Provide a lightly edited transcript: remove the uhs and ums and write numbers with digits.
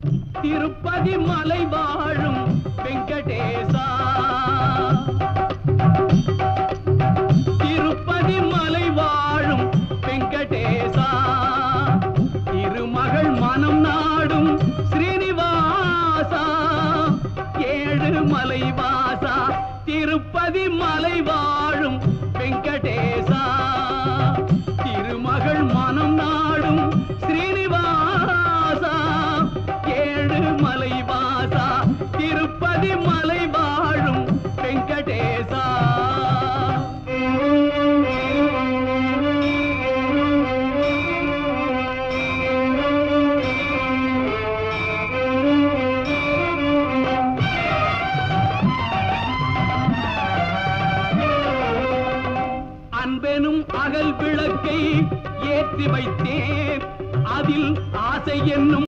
திருப்பதி மலை வாழும் வெங்கடேசா, திருப்பதி மலை வாழும் வெங்கடேசா, திருமகள் மனம் நாடும் ஸ்ரீனிவாசா, ஏழு மலை வாசா, திருப்பதி மலை வாழும்